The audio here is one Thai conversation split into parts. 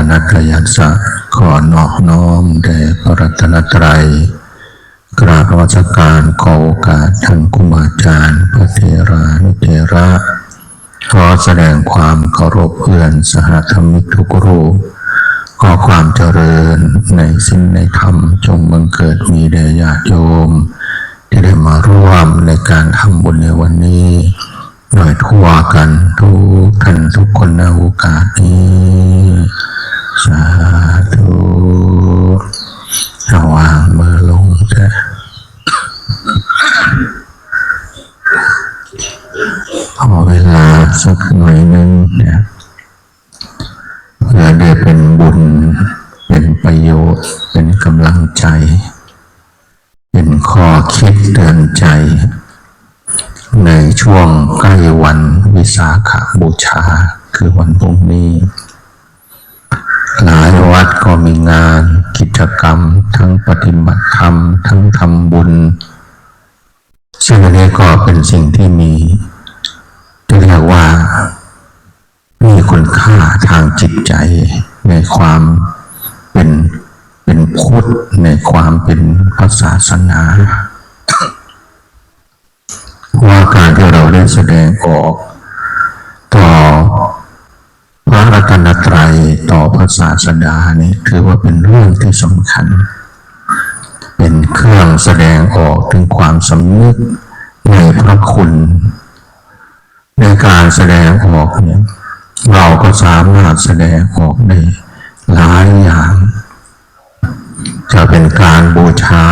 นตยัสสะขอนอบน้อมแด่พระรัตนตรัยกราบนมัสการขอโอกาสท่านครูบาอาจารย์พระเถรานุเถระขอแสดงความเคารพเพื่อนสหธรรมิกทุกรูปขอความเจริญในศีลในธรรมจงบังเกิดมีแด่ญาติโยมที่ได้มาร่วมในการทำบุญในวันนี้โดยทั่วกันทุกท่านทุกคนในโอกาสนี้สาธุวางมือลงจ้ะขอเวลาสักหน่อยนึงเนี่ยเพื่อได้เป็นบุญเป็นประโยชน์เป็นกำลังใจเป็นข้อคิดเตือนใจในช่วงใกล้วันวิสาขบูชาคือวันพรุ่งนี้หลายวัดก็มีงานกิจกรรมทั้งปฏิบัติธรรมทั้งทำบุญซึ่งอันนี้ก็เป็นสิ่งที่มีเรียกว่ามีคุณค่าทางจิตใจในความเป็นพุทธในความเป็นพระศาสนาว่าการที่เราได้แสดงออกต่อพระรัตนตรัยต่อพระศาสดานี่ถือว่าเป็นเรื่องที่สำคัญเป็นเครื่องแสดงออกถึงความสำนึกในพระคุณในการแสดงออกเนี่ยเราก็สามารถแสดงออกได้หลายอย่างจะเป็นการบูชา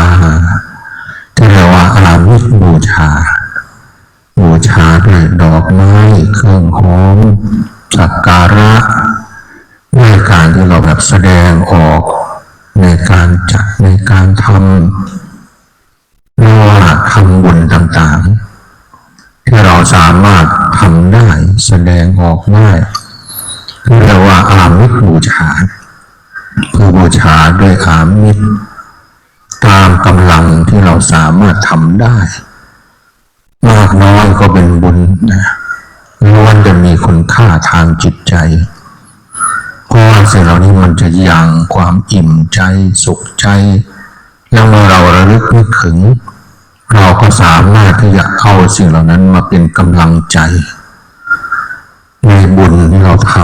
ที่เรียกว่าอามิสบูชาด้วยดอกไม้เครื่องหอมสักการะด้วยการที่เราแบบแสดงออกในการจัดในการทำไม่ว่าทำบุญต่างๆที่เราสามารถทำได้แสดงออกได้เรียกว่าอามิสบูชาคือบูชาด้วยอามิสตามกำลังที่เราสามารถทำได้มากน้อยก็เป็นบุญนะล้วนจะมีคุณค่าทางจิตใจเพราะว่าสิ่งเหล่านี้มันจะยังความอิ่มใจสุขใจแล้วเมื่อเราระลึกนึกถึงเราก็สามารถที่จะเอาสิ่งเหล่านั้นมาเป็นกำลังใจในบุญที่เราท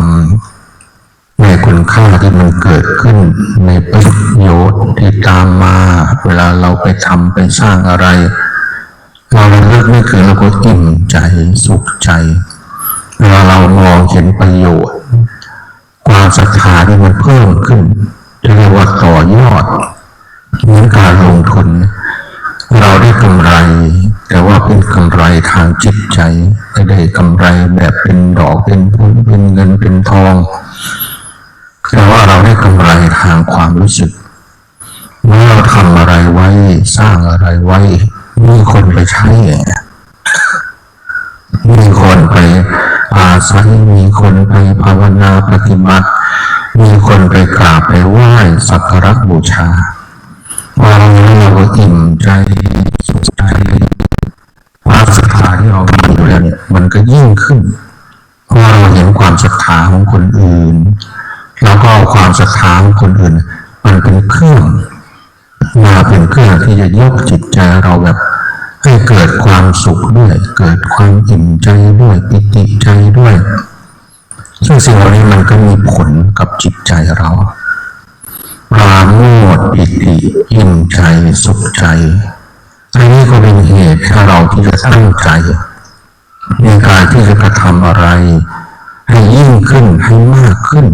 ำในคุณค่าที่มันเกิดขึ้นในประโยชน์ที่ตามมาเวลาเราไปทำไปสร้างอะไรเราเลือกไม่คือเราก็อิ่มใจสุขใจเวลาเรามองเห็นประโยชน์ความศรัทธาที่มันเพิ่มขึ้นจะเรียกว่าต่อยอดเหมือนการลงทุนเราได้กำไรแต่ว่าเป็นกำไรทางจิตใจไม่ได้กำไรแบบเป็นดอกเป็นผลเป็นเงินเป็นทองแต่ว่าเราได้กำไรทางความรู้สึกเมื่อเราทำอะไรไว้สร้างอะไรไว้มีคนไปใช้มีคนไปอาศัยมีคนไปภาวนาปฏิบัติมีคนไปกราบไปไหว้สักการะบูชาเราก็อิ่มใจสุขใจความศรัทธาที่เรามีอยู่แล้วเนี่ยมันก็ยิ่งขึ้นเพราะเราเห็นความศรัทธาของคนอื่นแล้วก็ความศรัทธาของคนอื่นมันเป็นเครื่องมาเป็นเครื่องที่จะยกจิตใจเราแบบให้เกิดความสุขด้วยเกิดความอิ่มใจด้วยปิติใจด้วยซึ่งสิ่งเหล่านี้มันก็มีผลกับจิตใจเราปราโมทย์ปิติอิ่มใจสุขใจอันนี้ก็เป็นเหตุให้เราที่จะตั้งใจในการที่จะกระทำอะไรให้ยิ่งขึ้นให้มากขึ้น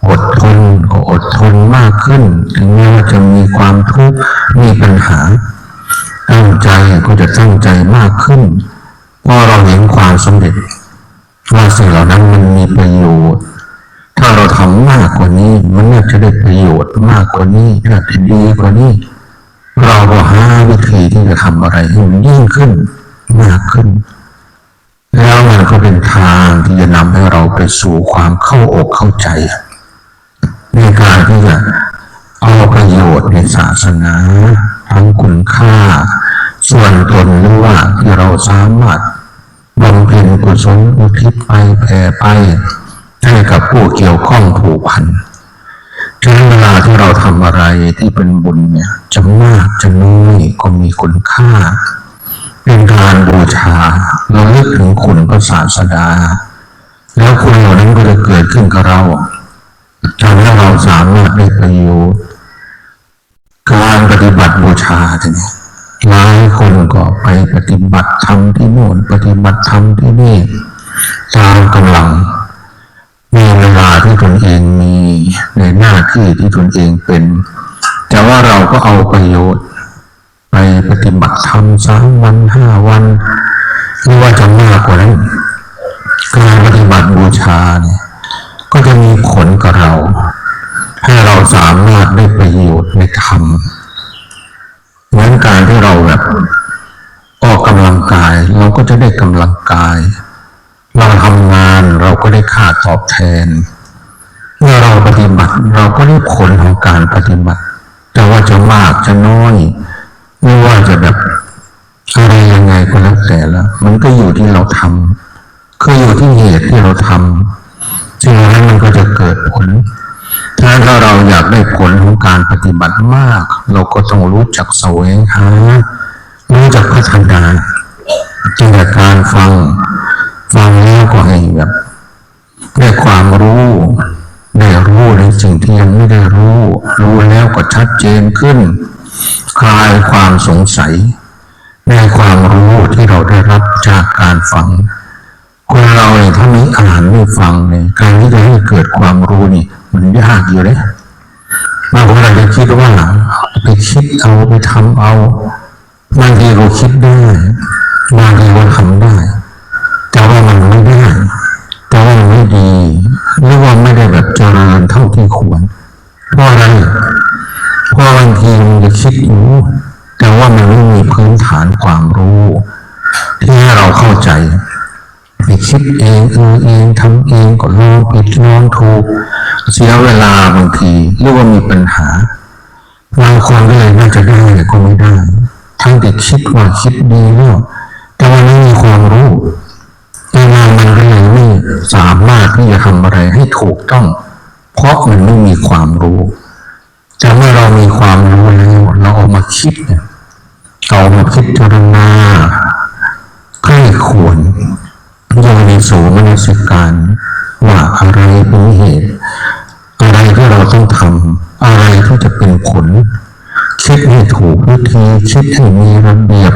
อดทนก็อดทนมากขึ้นถึงแม้ว่าจะมีความทุกข์มีปัญหาตั้งใจก็จะตั้งใจมากขึ้นเพราะเราเห็นความสำเร็จว่าสิ่งเหล่านั้นมันมีประโยชน์ถ้าเราทำมากกว่านี้มันน่าจะได้ประโยชน์มากกว่านี้น่าจะดีกว่านี้เราก็หาวิธีที่จะทำอะไรให้มันยิ่งขึ้นมากขึ้นแล้วมันก็เป็นทางที่จะนำให้เราไปสู่ความเข้าอกเข้าใจในการที่จะเอาประโยชน์ในศาสนาทั้งคุณค่าส่วนตนหรือว่าที่เราสามารถบำเพ็ญกุศลอุทิศไปแผ่ไปให้กับผู้เกี่ยวข้องผูกพัน ำอะไรที่เป็นบุญเนี่ยจะมากจะน้อยก็มีคุณค่าเป็นการบูชาเราลึกถึงคุณพระศาสดาแล้วคุณเหล่านั้นก็จะเกิดขึ้นกับเราทำให้เราสามารถได้ประโยชน์การปฏิบัติบูชาเนี่ยหลายคนก็ไปปฏิบัติธรรมที่โน่นปฏิบัติธรรมที่นี่ตามกำลังมีเวลาที่ตนเองมีในหน้าที่ที่ตนเองเป็นแต่ว่าเราก็เอาประโยชน์ไปปฏิบัติธรรม3 วัน5 วันหรือว่าจะมากกว่านั้นการปฏิบัติบูชาเนี่ยก็จะมีผลกับเราให้เราสามารถได้ประโยชน์ในธรรมเหมือนการที่เราแบบออกกำลังกายเราก็จะได้กำลังกายเราทำงานเราก็ได้ค่าตอบแทนเมื่อเราปฏิบัติเราก็ได้ผลของการปฏิบัติแต่ว่าจะมากจะน้อยไม่ว่าจะแบบอะไรยังไงก็แล้วแต่ละมันก็อยู่ที่เราทำคืออยู่ที่เหตุที่เราทำสิ่งนั้นมันก็จะเกิดผลถ้าเราอยากได้ผลของการปฏิบัติมากเราก็ต้องรู้จักแสวงหารู้จักพัฒนาจากการฟังแล้วก็ให้แบบได้ความรู้ได้รู้ในสิ่งที่ยังไม่ได้รู้แล้วก็ชัดเจนขึ้นคลายความสงสัยในความรู้ที่เราได้รับจากการฟังคนเราเนี่ยถ้าไม่อ่านไม่ฟังเนี่ยการที่จะให้เกิดความรู้นี่มันยากอยู่เลยบางคนอาจจะคิดว่าไปคิดเอาไปทำเอาบางทีเราคิดได้บางทีเราทำได้แต่ว่ามันไม่ได้แต่ว่ามันไม่ดีหรือว่าไม่ได้แบบเจริญเท่าที่ควรเพราะอะไรเพราะบางทีมันจะคิดอยู่แต่ว่ามันไม่มีพื้นฐานความรู้ที่ให้เราเข้าใจไปคิดเองเองทำเองก็ลองผิดลองถูกเสียเวลาบางทีหรือว่ามีปัญหาบางคนก็เลยน่าจะได้ก็ไม่ได้ทั้งแต่คิดว่าคิดดีแล้วแต่ว่าไม่มีความรู้มันก็เลยไม่สามารถที่จะทำอะไรให้ถูกต้องเพราะมันไม่มีความรู้แต่เมื่อเรามีความรู้แล้วเราเอามาคิดเนี่ยเอามาพิจารณาใกล้ควรยังมีสูงมนสิการว่าอะไรเป็นเหตุอะไรที่เราต้องทำอะไรที่จะเป็นผลคิดให้ถูกวิธีคิดให้มีระเบียบ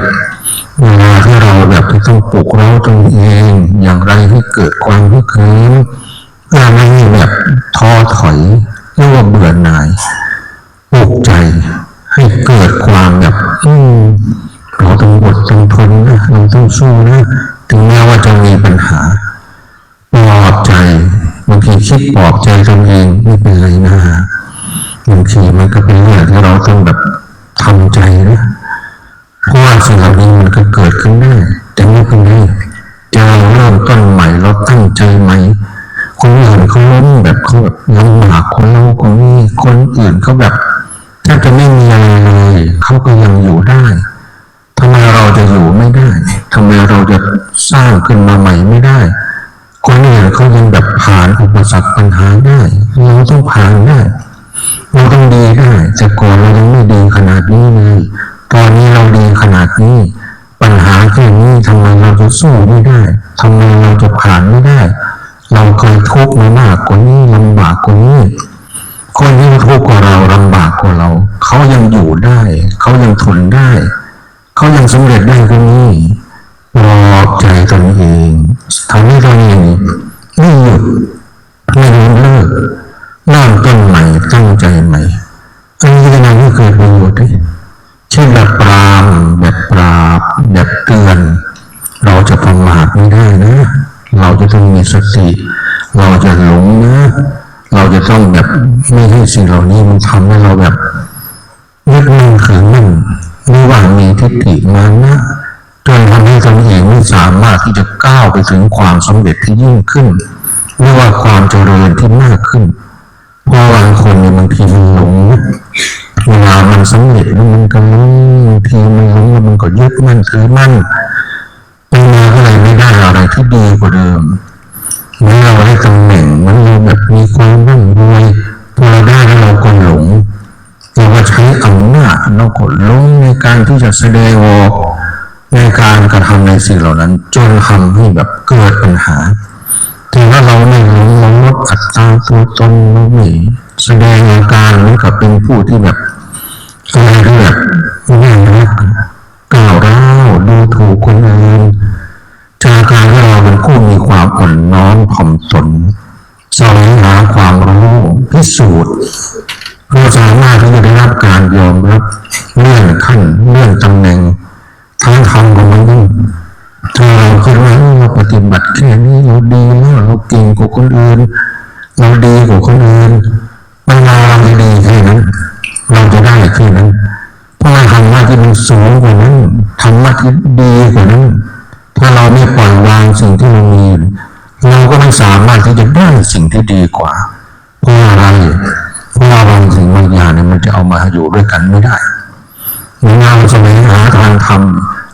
เวลาที่เราแบบที่ต้องปลุกเราตนเองอย่างไรให้เกิดความฮึกเหิมไม่แบบท้อถอยหรือว่าเบื่อหน่ายปลุกใจให้เกิดความแบบเราต้องอดต้องทนนะเราต้องสู้นะถึงแม้ว่าจะมีปัญหาปลอบใจบางทีคิดปลอบใจตนเองไม่เป็นไรนะบางทีมันก็เป็นเรื่องที่เราต้องแบบทำใจนะเพราะว่าสิ่งเหล่านี้มันก็เกิดขึ้นได้แต่ไม่เป็นไรจะเริ่มต้นใหม่เราตั้งใจใหม่คนอื่นเขาล้มแบบเขาแบบลำบากคนเราก็มีคนอื่นเขาแบบแทบจะไม่มีอะไรเลยเขาก็ยังอยู่ได้ทำไมเราจะอยู่ไม่ได้ทำไมเราจะสร้างขึ้นมาใหม่ไม่ได้คนอื่นเขายังแบบผ่านอุปสรรคปัญหาได้เราต้องผ่านได้เราต้องดีได้แต่ก่อนเรายังไม่ดีขนาดนี้เลยตอนนี้เราดีขนาดนี้ปัญหาแค่นี้ทำไมเราจะสู้ไม่ได้ทำไมเราจะผ่านไม่ได้เราเคยทุกข์มามากกว่านี้ลำบากกว่านี้คนที่ทุกข์กว่าเราลำบากกว่าเราเขายังอยู่ได้เขายังทนได้เขายังสำเร็จได้ก็นี่ปลอบใจตนเองทำให้ตนเองไม่หยุดไม่เลิกเริ่มต้นใหม่ตั้งใจใหม่อันนี้ก็ไม่เคยประโยชน์เลยเช่นแบบปรามแบบปราบแบบเตือนเราจะประมาทไม่ได้นะเราจะต้องมีสติเราจะหลงนะเราจะต้องแบบไม่ให้สิ่งเหล่านี้มันทำให้เราแบบยึดมั่นถือมั่นหรือว่ามีทิฏฐิมานะจนทำให้ตนเองไม่สามารถที่จะก้าวไปถึงความสำเร็จที่ยิ่งขึ้นหรือว่าความเจริญที่มากขึ้นเพราะบางคนเนี่ยบางทีมันหลงเวลามันสำเร็จแล้วมันก็หลงบางทีมันหลงแล้วมันก็ยึดมั่นถือมั่นเป็นมาอะไรไม่ได้อะไรที่ดีกว่าเดิมเมื่อเราได้ตำแหน่งมันเราแบบมีความร่ำรวยพอเราได้แล้วเราก็หลง เราก็หลงในการที่จะแสดงออกในการกระทำในสิ่งเหล่านั้นจนทำให้แบบเกิดปัญหาแต่ถ้าเราไม่หลงเราลดอัตราตัวตนเราไม่แสดงอาการเหมือนกับเป็นผู้ที่แบบอะไรที่แบบน่ารักก้าวร้าวดูถูกคนอื่นจากการที่เราเป็นผู้มีความอ่อนน้อมถ่อมตนแสวงหาความรู้พิสูจน์เราสามารถที่จะได้รับการยอมรับเลื่อนขั้นเลื่อนตำแหน่งทางธรรมของมันถ้าเราคิดว่าเราปฏิบัติแค่นี้เราดีแล้วเราเก่งกว่าคนอื่นเราดีกว่าคนอื่นเวลาเราดีแค่นั้นเราจะได้แค่นั้นเพราะธรรมะที่มันสูงกว่านั้นธรรมะที่ดีกว่านั้นถ้าเราไม่ปล่อยวางสิ่งที่เรามีเราก็ไม่สามารถที่จะได้สิ่งที่ดีกว่าเพราะอะไรเพราะบางสิ่งบางอย่างเนี่ยมันจะเอามาอยู่ด้วยกันไม่ได้งานแสวงหาทางธรรม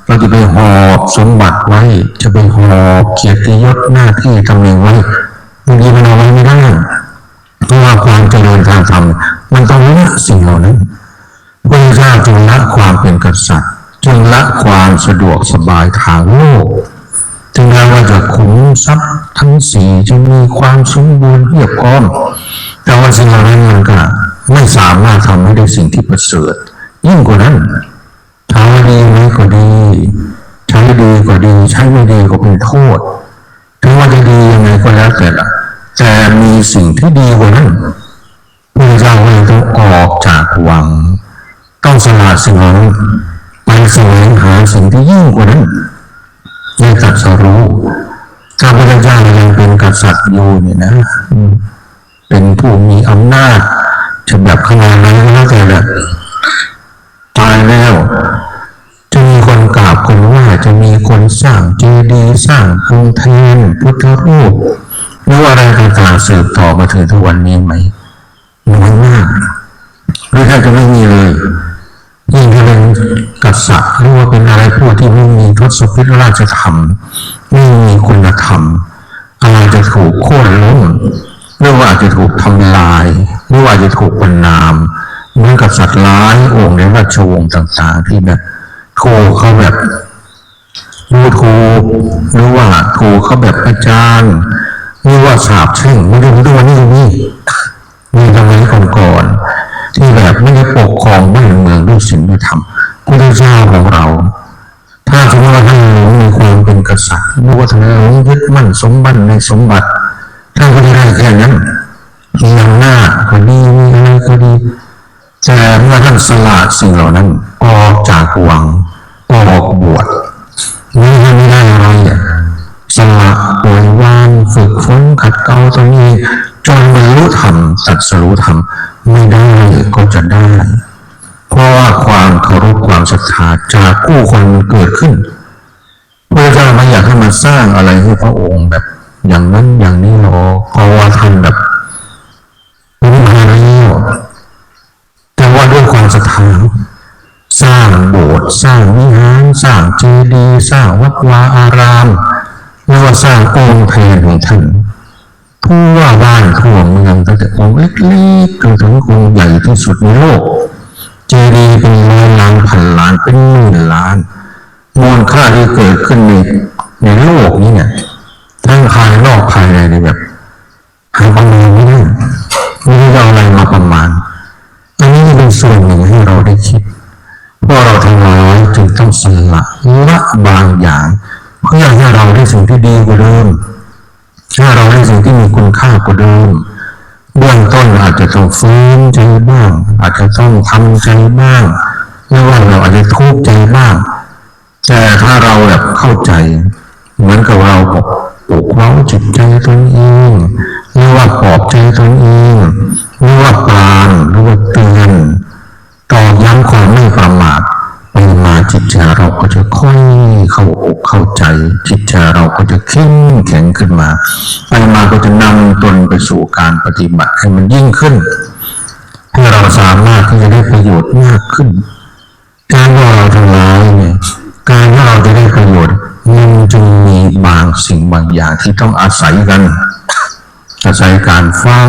เราจะไปหอบสมบัติไว้จะไปหอบเกียรติยศหน้าที่ตำแหน่งไว้บางทีมันเอาไว้ไม่ได้เพราะว่าความเจริญทางธรรมมันต้องละสิ่งเหล่านั้นพระเจ้าจึงละความเป็นกษัตริย์จึงละความสะดวกสบายทางโลกถึงแม้ว่าจะขุมทรัพย์ทั้งสี่จะมีความสมบูรณ์เพียบพร้อมแต่ว่าสิ่งเหล่านั้นมันก็ไม่สามารถทำให้ได้สิ่งที่ประเสริฐยิ่งกว่านั้นใช้ดีไหมก็ดีใช้ดีก็ดีใช้ไม่ดีก็เป็นโทษถึงว่าจะดียังไงก็แล้วแต่ละแต่มีสิ่งที่ดีกว่านั้นพระเจ้าเองต้องออกจากวังต้องสละสิ่งนั้นไปแสวงหาสิ่งที่ยิ่งกว่านั้นในตรัสรู้ถ้าพระเจ้ายังเป็นกษัตริย์อยู่เนี่ยนะเป็นผู้มีอำนาจจะแบบขนาดไหนก็แล้วแต่ละตายแล้วจะมีคนกราบคนไหว้จะมีคนสร้างเจดีย์สร้างโรงเทนพุทธรูปหรืออะไรต่างๆสืบต่อมาถึงทุกวันนี้ไหมน้อยมากหรือถ้าจะไม่มีเลยยิ่งถ้าเป็นกษัตริย์หรือว่าเป็นอะไรผู้ที่ไม่มีทศพิธราชธรรมไม่มีคุณธรรมอะไรจะถูกโค่นล้มหรือว่าจะถูกทำลายหรือว่าจะถูกประณามเหมือนกษัตริย์หลายองค์ในราชวงศ์ต่างๆที่แบบถูกเขาแบบดูถูกหรือว่าถูกเขาแบบอาจารย์หรือว่าสาปแช่งไม่ได้ด้วยนี่ทำไมก่อนที่แบบไม่ได้ปกครองบ้านเมืองด้วยศีลธรรมพระเจ้าของเราถ้าสมมติว่าท่านหลงมีความเป็นกษัตริย์หรือว่าท่านหลงยึดมั่นสมบัติในสมบัติท่านก็ได้แค่นั้นมีอำนาจก็ดีมีอะไรก็ดีแต่เมื่อท่านสละสิ่งเหล่านั้นออกจากวังออกบวชนี่ท่านไม่ได้อะไรสละปล่อยวางฝึกฝนขัดเกลาตัวนี้จนบรรลุธรรมตรัสรู้ธรรมไม่ได้ก็จะได้เพราะว่าความเคารพความศรัทธาจากผู้คนเกิดขึ้นพระเจ้าไม่อยากให้มาสร้างอะไรให้พระองค์แบบอย่างนั้นอย่างนี้หรอกเพราะว่าท่านแบบรู้มาแล้วแต่ว่าด้วยความศรัทธาสร้างโบสถ์สร้างวิหารสร้างเจดีย์สร้างวัดวาอารามหรือว่าสร้างองค์เพลของท่านทั่วบ้านทั่วเมืองตั้งแต่องค์เล็กๆจนถึงองค์ใหญ่ที่สุดในโลกเจดีย์เป็นร้อยล้านพันล้านเป็นหมื่นล้านมูลค่าที่เกิดขึ้นในโลกนี้เนี่ยทั้งภายนอกภายในเนี่ยแบบหาประมาณไม่ได้ไม่รู้จะเอาอะไรมาประมาณอันนี้เป็นส่วนหนึ่งให้เราได้คิดเพราะเราทั้งหลายจึงต้องสละบางอย่างเพื่อให้เราได้สิ่งที่ดีกว่าเดิมให้เราได้สิ่งที่มีคุณค่ากว่าเดิมเบื้องต้นอาจจะต้องฟื้นใจบ้างอาจจะต้องทำใจบ้างหรือว่าเราอาจจะทุกข์ใจบ้างแต่ถ้าเราแบบเข้าใจเหมือนกับเราปลุกเร้าจิตใจตนเองหรือว่าปลอบใจตนเองหรือว่าปรามหรือว่าเตือนตอกย้ำความไม่ประมาทไปมาจิตใจเราก็จะค่อยเข้าอกเข้าใจจิตใจเราก็จะเข้มแข็งขึ้นมาไปมาก็จะนำตนไปสู่การปฏิบัติให้มันยิ่งขึ้นให้เราสามารถที่จะได้ประโยชน์มากขึ้นการที่เราทั้งหลายเนี่ยการที่เราจะได้ประโยชน์มันจึงมีบางสิ่งบางอย่างที่ต้องอาศัยกันอาศัยการฟัง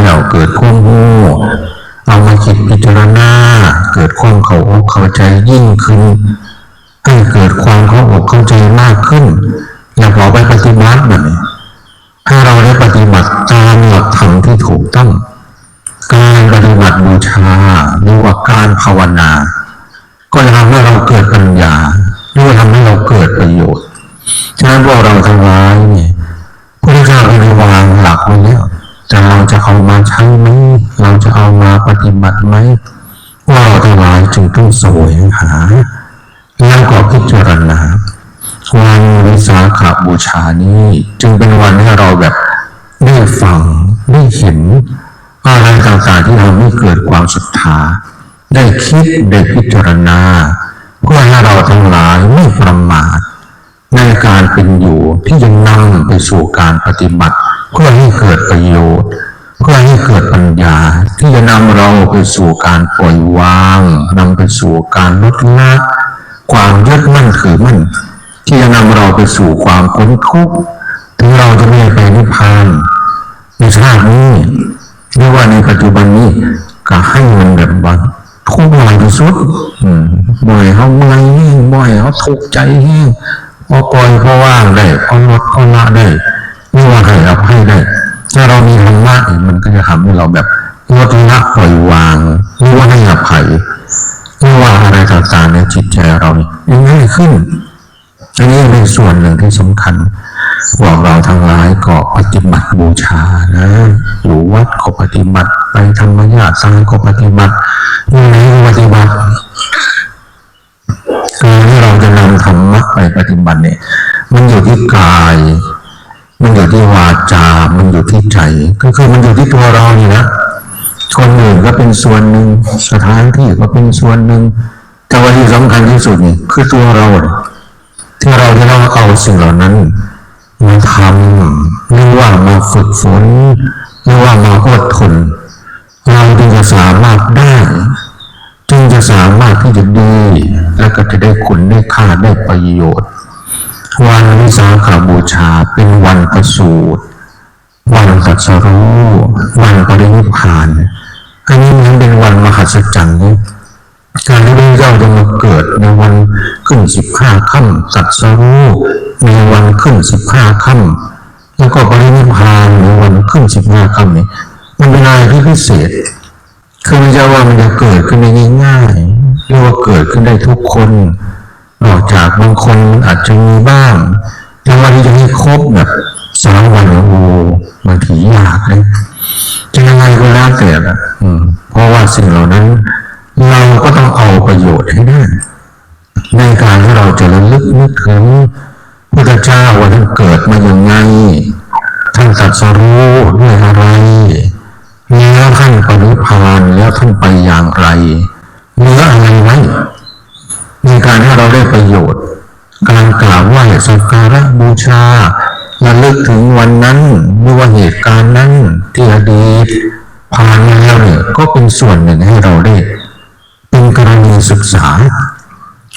แล้วเกิดความรู้เอามาคิดพิจารณา เข้าอกเข้าใจยิ่งขึ้นให้เกิดความเข้าอกเข้าใจมากขึ้นอย่าพอไปปฏิบัติแบบนี้ถ้าเราได้ปฏิบัติตามหลักธรรมที่ถูกต้องการปฏิบัติบูชาหรือว่าการภาวนาก็จะทำให้เราเกิดปัญญาหรือว่าทำให้เราเกิดประโยชน์ฉะนั้นพวกเราทั้งหลายเนี่ยพระเจ้าได้วางหลักไว้แล้วแต่เราจะเอามาใช้ไหมเราจะเอามาปฏิบัติไหมว่าเราทั้งหลายจึงต้องแสวงหาแล้วก็พิจารณาวันวิสาขบูชานี้จึงเป็นวันให้เราแบบได้ฟังได้เห็นอะไรต่างๆที่ทำให้เกิดความศรัทธาได้คิดได้พิจารณาเพื่อให้เราทั้งหลายไม่ประมาทในการเป็นอยู่ที่จะนำไปสู่การปฏิบัติเพื่อให้เกิดประโยชน์เพื่อให้เกิดปัญญาที่จะนำเราไปสู่การปล่อยวางนำไปสู่การลดละความยึดมั่นถือมั่นที่จะนำเราไปสู่ความพ้นทุกข์ถึงเราจะไม่ไปนิพพานในชาตินี้หรือว่าในปัจจุบันนี้ก็ให้มันแบบว่าทุกข์น้อยที่สุดบ่อยเขาเมื่อยบ่อยเขาทุกข์ใจพอปล่อยพอว่างได้พอลดพอละได้ไม่ว่าให้อภัยได้ถ้าเรามีธรรมะมันก็จะทำให้เราแบบลดละปล่อยวางหรือว่าให้อภัยไม่ว่าอะไรต่างๆในจิตใจเราเนี่ยง่ายขึ้นอันนี้เป็นส่วนหนึ่งที่สำคัญพวกเราทั้งหลายก็ปฏิบัติบูชานะอยู่วัดก็ปฏิบัติไปธรรมญาติสร้างก็ปฏิบัติอยู่ไหนก็ปฏิบัติการที่เราจะนำธรรมะไปปฏิบัติเนี่ยมันอยู่ที่กายมันอยู่ที่วาจามันอยู่ที่ใจก็คือมันอยู่ที่ตัวเรานี่นะคนอื่นก็เป็นส่วนหนึ่งสถานที่ก็เป็นส่วนหนึ่งแต่ว่าที่สำคัญที่สุดนี่คือตัวเราที่เราจะต้องเอาสิ่งเหล่านั้นมาทำหรือว่ามาฝึกฝนหรือว่ามาอดทนเราจึงจะสามารถได้จึงจะสามารถที่จะดีและก็จะได้คุณได้ค่าได้ประโยชน์วันวิสาขบูชาเป็นวันประสูติวันตรัสรู้วันปรินิพพานอันนี้มันเป็นวันมหัศจรรย์นะการที่พระเจ้าจะมาเกิดในวันขึ้น15 ค่ำตรัสรู้ในวันขึ้น15 ค่ำแล้วก็ปรินิพพานในวันขึ้น15 ค่ำนี้มันเป็นอะไรที่พิเศษคือไม่ใช่ว่ามันจะเกิดขึ้นได้ง่ายๆหรือว่าเกิดขึ้นได้ทุกคนนอกจากบางคนอาจจะมีบ้างแต่วันที่จะให้ครบแบบ3 วันโอ้บางทียากเลยจะยังไงก็แล้วแต่ละเพราะว่าสิ่งเหล่านั้นเราก็ต้องเอาประโยชน์ให้ได้ในการที่เราจะระลึกนึกถึงพระเจ้าว่าท่านเกิดมาอย่างไงท่านตรัสรู้ด้วยอะไรแล้วท่านปรินิพพานแล้วท่านไปอย่างไรเหลืออะไรไว้ในการให้เราได้ประโยชน์การกราบไหว้สักการะบูชาระลึกถึงวันนั้นหรือว่าเหตุการณ์นั้นที่อดีตผ่านมาแล้วเนี่ยก็เป็นส่วนหนึ่งให้เราได้เป็นกรณีศึกษา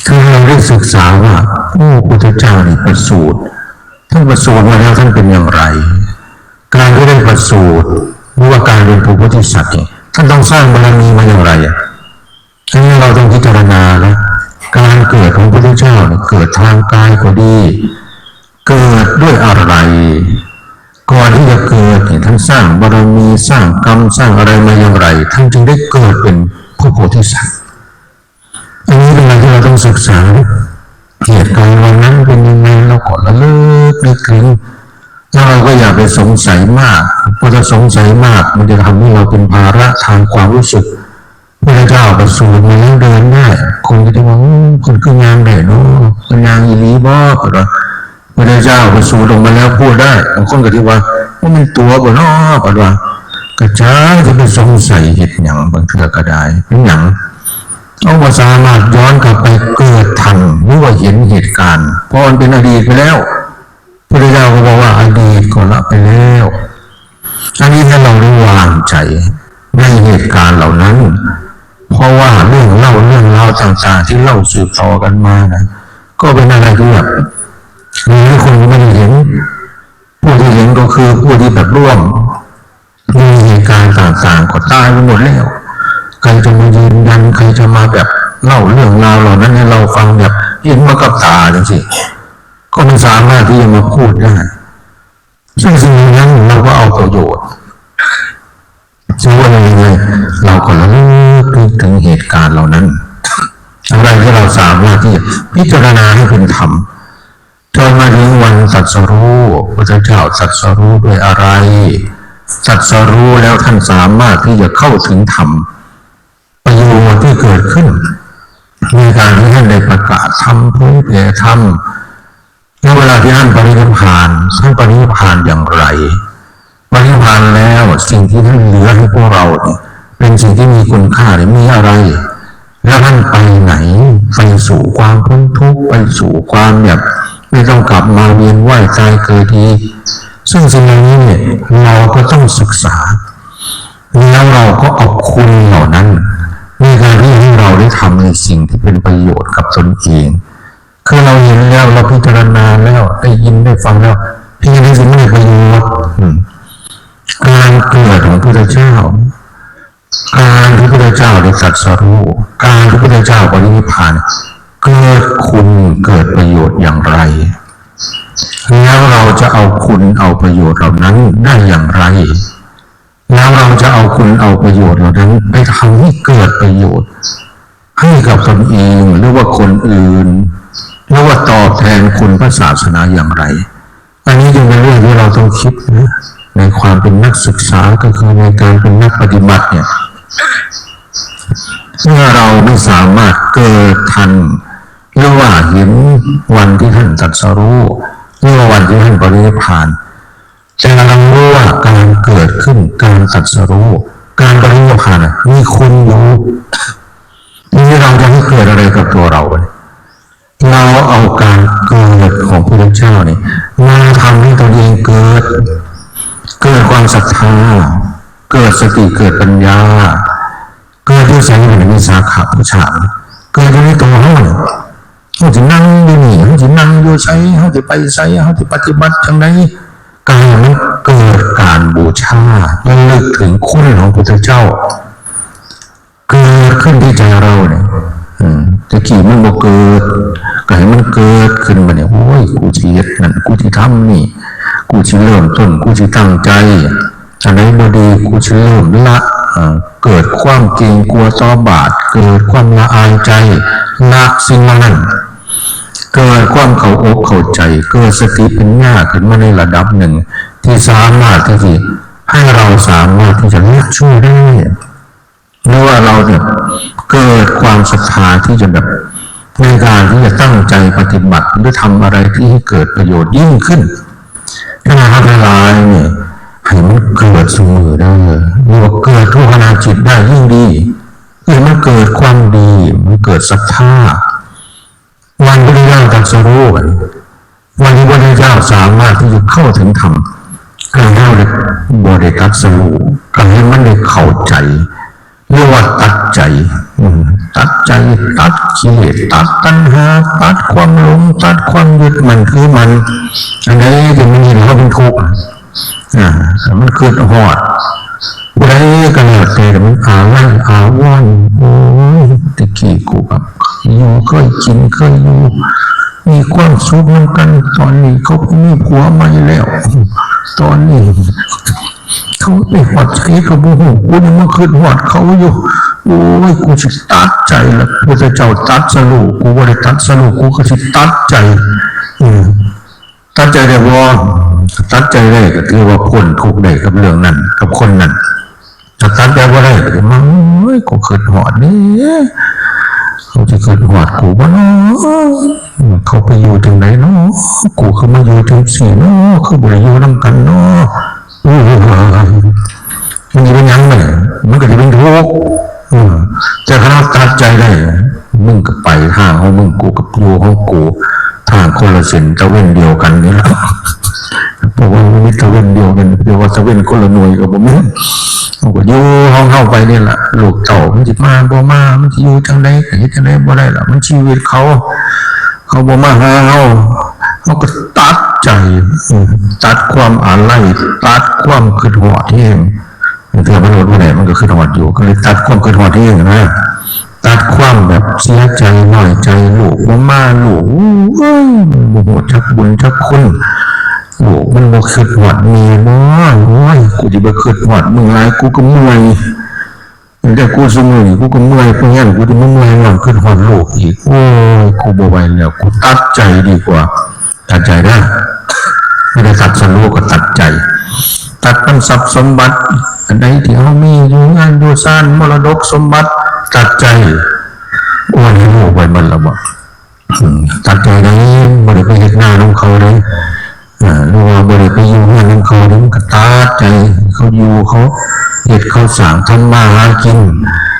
คือเราได้ศึกษาว่าพระพุทธเจ้านี่ประสูติท่านประสูติมาแล้วท่านเป็นอย่างไรการที่ได้ประสูติหรือว่าการเป็นพระโพธิสัตว์เนี่ยท่านต้องสร้างบารมีมาอย่างไรอันนี้เราต้องพิจารณานะการเกิดของพระพุทธเจ้าเนี่ยเกิดทางกายก็ดีเกิดด้วยอะไรก่อนที่จะเกิดเนี่ยท่านสร้างบารมีสร้างกรรมสร้างอะไรมาอย่างไรท่านจึงได้เกิดเป็นพระโพธิสัตว์อันนี้เป็นอะไรที่เราต้องศึกษาเหตุการณ์วันนั้นเป็นยังไงเราก็ระลึกนึกถึงแล้วเราก็อย่าไปสงสัยมากเพราะถ้าสงสัยมากมันจะทำให้เราเป็นภาระทางความรู้สึกพระเจ้าประสูติมาแล้วเดินได้คงจะได้ว่าคนคืองานได้เนาะคนงานอีลีบ่ก็ว่าพระเจ้าประสูติลงมาแล้วพูดได้บางคนก็ที่ว่ามันตัวบ่เนาะก็ว่ากระจายจะไปสงสัยเหตุหยังบางเทื่อก็ได้เป็นหยังเอาว่าสามารถย้อนกลับไปเกิดทันหรือว่าเห็นเหตุการณ์เพราะมันเป็นอดีตไปแล้วพระเจ้าก็บอกว่าอดีตก็ละไปแล้วอันนี้ถ้าเราได้วางใจในเหตุการณ์เหล่านั้นเพราะว่าเรื่องเล่าต่างๆที่เล่าสืบต่อกันมานะก็เป็นอะไรที่แบบมีคนไม่ได้เห็นผู้ที่เห็นก็คือผู้ที่แบบร่วมมีเหตุการณ์ต่างๆก็ตายไปหมดแล้วใครจะมายืนยันใครจะมาแบบ เล่าเรื่องราวเหล่านั้นให้เราฟังแบบเห็นมากับตาจังสิก็ไม่สามารถที่จะมาพูดได้ซึ่งสิ่งนั้นเราก็เอาประโยชน์จะว่ายังไงเราก็ระลึกถึงเหตุการณ์เหล่านั้นอะไรที่เราสามารถที่จะพิจารณาให้เป็นธรรมจนมาถึงวันตรัสรู้พระเจ้าตรัสรู้ด้วยอะไรตรัสรู้แล้วท่านสามารถที่จะเข้าถึงธรรมประโยชน์ที่เกิดขึ้นในการที่ท่านได้ประกาศธรรมเผยแผ่ธรรมในเวลาที่ท่านปรินิพพานท่านปรินิพพานอย่างไรปรินิพพานแล้วสิ่งที่ท่านเหลือให้พวกเราเป็นสิ่งที่มีคุณค่าหรือมีอะไรแล้วท่านไปไหนไปสู่ความพ้นทุกข์ไปสู่ความแบบไม่ต้องกลับมาเวียนว่ายตายเกิดอีกซึ่งสิ่งนี้เนี่ยเราก็ต้องศึกษาแล้วเราก็เอาคุณเหล่านั้นในการที่ให้เราได้ทำในสิ่งที่เป็นประโยชน์กับตนเองคือเราเห็นแล้วเราพิจารณาแล้วได้ยินได้ฟังแล้วพี่ได้สิ่งที่มีประโยชน์การเกิดของพระพุทธเจ้าการที่พระพุทธเจ้าได้ตรัสรู้การที่พระพุทธเจ้าปรินิพพานเกิดคุณเกิดประโยชน์อย่างไรแล้วเราจะเอาคุณเอาประโยชน์เหล่านั้นได้อย่างไรแล้วเราจะเอาคุณเอาประโยชน์เหล่านั้นไปทำให้เกิดประโยชน์ให้กับตนเองหรือว่าคนอื่นหรือว่าตอบแทนคุณพระศาสนาอย่างไรอันนี้จึงเป็นเรื่องที่เราต้องคิดนะในความเป็นนักศึกษาก็คือในการเป็นนักปฏิบัติเนี่ยเมื่อเราไม่สามารถเกิดทันหรือว่าเห็นวันที่ท่านตรัสรู้หรือว่าวันที่ท่านปรินิพพานแต่เรารู้ว่าการเกิดขึ้นการตรัสรู้การปรินิพพานมีคุณอยู่นี่เราจะให้เกิดอะไรกับตัวเราเราเอาการเกิดของพระพุทธเจ้าเนี่ยมาทำให้ตนเองเกิดความศรัทธาเกิดสติเกิดปัญญาเกิดที่แสงในวิสาขบูชาเกิดในตัวเขาจะนั่งอยู่นี่เขาจะนั่งอยู่ใช้เขาจะไปใช้เขาจะปฏิบัติจังไรการนั้นเกิดการบูชาระลึกถึงคุณของพระพุทธเจ้าเกิดขึ้นที่ใจเราเนี่ยแต่กี่มันบ่เกิดก็ให้มันเกิดขึ้นมาเนี่ยโอ้ยกูชีวิตนั่นกูที่ทำนี่กูชีเริ่มต้นกูชีตั้งใจอะไรบ่ดีกูชีเริ่มละเกิดความเกรงกลัวต่อบาปเกิดความละอายใจละสิ่งนั้นเกิดความเข้าอกเข้าใจเกิดสติปัญญาขึ้นมาในระดับหนึ่งที่สามารถที่ให้เราสามารถที่จะละชั่วได้หรือว่าเราเนี่ยเกิดความศรัทธาที่จะแบบในการที่จะตั้งใจปฏิบัติหรือทำอะไรที่ให้เกิดประโยชน์ยิ่งขึ้นขณะทำละลายเนี่ยให้มันเกิดเสมอได้หรือว่าเกิดทุกขณะจิตได้ยิ่งดีคือมันเกิดความดีมันเกิดศรัทธาวันพระพุทธเจ้าตรัสรู้วันที่พระพุทธเจ้าสามารถที่จะเข้าถึงธรรมการเข้าได้บริตรัสรู้การให้มันได้เข้าใจเรียกว่าตัดใจตัดกิเลสตัดตัณหาตัดความหลงตัดความยึดมันคือมันอันนี้จะไม่เห็นว่าเป็นทุกข์มันเกิดหอดผู้ใดก็แล้วแต่มันอาว่อนโอ้ยตะกี้กูแบบอยู่เคยกินเคยอยู่มีความสุขเหมือนกันตอนนี้เขาไม่มีผัวใหม่แล้วตอนนี้เขาไม่หัวใจเขาบูหูกูยังมาขึ้นหัวเขาอยู่โอ้ยกูจะตัดใจละพระเจ้าตัดสรุปกูว่าได้ตัดสรุปกูก็จะตัดใจตัดใจได้ว่าตัดใจได้ก็คือว่าพ้นทุกข์ได้กับเรื่องนั้นกับคนนั้นจะตัดได้ว่าได้ก็มันกูขึ้นหัวนี่เขาจะขึ้นหัวกูว่าเนาะเขาไปอยู่ถึงไหนเนาะกูเขามาอยู่ถึงสี่เนาะคือบริโภคน้ำกันเนาะมันจะเป็นยังไงมันก็จะเป็นทุกข์แต่ถ้าตัดใจได้มึงก็ไปทางของมึงกูกับอยู่ของกูทางคนละเส้นตะเว้นเดียวกันนี่แหละเพราะว่ามิตรเว้นเดียวกันเรียกว่าตะเว้นคนละหน่วยกับผมนี่ผมก็อยู่ห้องเข้าไปนี่แหละลูกเต่ามันจะมาบ่มามันจะอยู่จังไดก็จังไดบ่ได้หรอกมันชีวิตเขาบ่มาหาเขาก็ตัดใจตัดความอาลัยตัดความคิดหอดเองเธอมันรู้ไหนมันก็คิดหอดอยู่ก็เลยตัดความคิดหอดเองนะ ตัดความแบบเสียใจหน่อยใจลูกว่ามาลูกโอ้ยโมโหจักบุญจักคุณลูกมันบ่คิดหอดมีบ่โอ้ยกูจะบ่คิดหอดมึงไรกูก็เมื่อยแต่กูสมุยกูก็เมื่อยเพราะงั้นกูจะไม่เมื่อยหลังคิดหอดลูกอีกโอ้ยกูบ่ไหวแล้วกูตัดใจดีกว่าตัดใจได้ไม่ได้ตัดสนุกก็ตัดใจตัดมันทรัพย์สมบัติอันใดที่เขามีอยู่งานอยู่ซ่านมรดกสมบัติตัดใจโอ้ยลูกไปมันละบ่ตัดใจได้บ่ได้ไปเฮ็ดหน้าน้องเขาเลยหรือว่าบ่ได้ไปอยู่งานน้องเขาเลยมันก็ตัดใจเขาอยู่เขาเฮ็ดเขาสร้างทำมาหากิน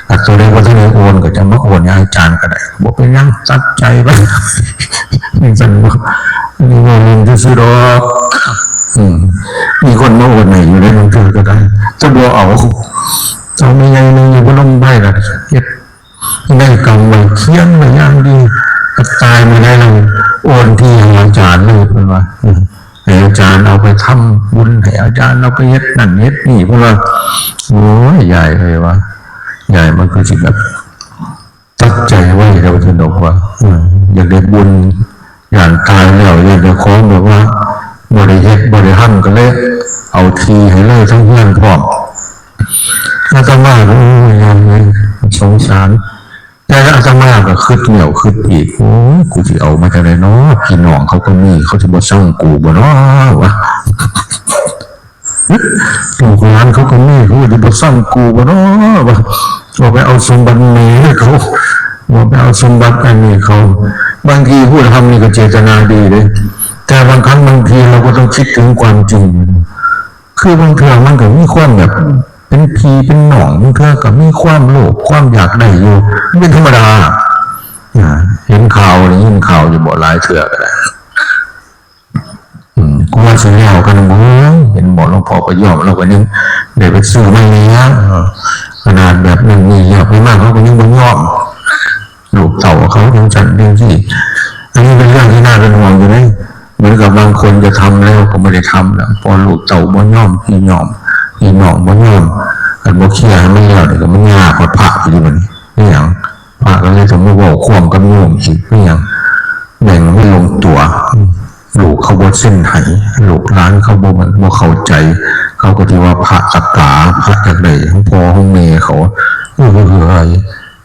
แต่ตัวเล็กว่าถ้าไม่โอนก็จะมาโอนให้อาจารย์ก็ได้บอกเป็นยังตัดใจไปนี่สั่นบอกนี่ว่าเงินจะซื้อดอกมีคนมาโอนไหนอยู่ในหนังสือก็ได้จะบอกเอาไม่ยังนึงอยู่บนลมใบละเฮ็ดได้กำไว้เขียนไว้อย่างดีก็ตายไม่ได้เลยโอนที่อาจารย์เลยเป็นว่าให้อาจารย์เอาไปทำบุญให้อาจารย์เอาไปเฮ็ดนั่นเฮ็ดนี่เพราะว่าโอ้ยใหญ่เลยวะใหญ่มันคือสิ่งแบบตัดใจไว้เราจะบอกว่าอยากได้บุญอย่างตายแล้วอยากได้ของแบบว่าบริเฮ็ดบริหั่นก็เลยเอาทีให้เลยทั้งเพื่อนพร้อมอาตมาโอ้ยยังไงสงสารแต่อาตมาก็คิดเหนียวคิดอีกโอ้ยกูจะเอามาจากไหนเนาะพี่น้องเขาก็มีเขาจะบ่สั่งกูบ่เนาะวะลูกหลานเขาก็มีเขาจะบ่สั่งกูบ่เนาะวะบอกไปเอาสมบัตินี้เขาบอกไปเอาสมบัติอันนี้เขาบางทีพูดทำนี่ก็เจตนาดีเลยแต่บางครั้งบางทีเราก็ต้องคิดถึงความจริงคือบางเทื่อมันก็มีความแบบเป็นพีเป็นหนองบางเทื่อก็มีความโลภความอยากได้อยู่เป็นธรรมดาเห็นข่าวหรือยินข่าวอยู่บ่หลายเทื่อก็ได้กูว่าสิแล้วกันบ่เห็นบ่หลวงพ่อก็ยอมเราก็ยังได้ไปซื้อไม่เนี้ยขนาดแบบนึงนี่อยากไปมากเขาก็ยังบ่ยอมลูกเต่าเขายังจัดเรื่องที่อันนี้เป็นเรื่องที่น่าเป็นห่วงอยู่เลยเหมือนกับบางคนจะทำแล้วก็ไม่ได้ทำแล้วพอลูกเต่าบ่ยอมพี่ยอมพี่น้องบ่ยอมกันบ่เคลียร์ไม่แล้วเดี๋ยวก็มันยากกว่าพระอยู่มันนี่อย่างพระก็เลยต้องมาบอกความกับโยมอีกนี่อย่างแบ่งไม่ลงตัวลูกเขาบ่เส้นไหลูกหลานเขาบ่เข้าใจเขาก็ที่ว่าพระตะกาพระจากไหนทั้งพ่อทั้งแม่เขาคืออะไร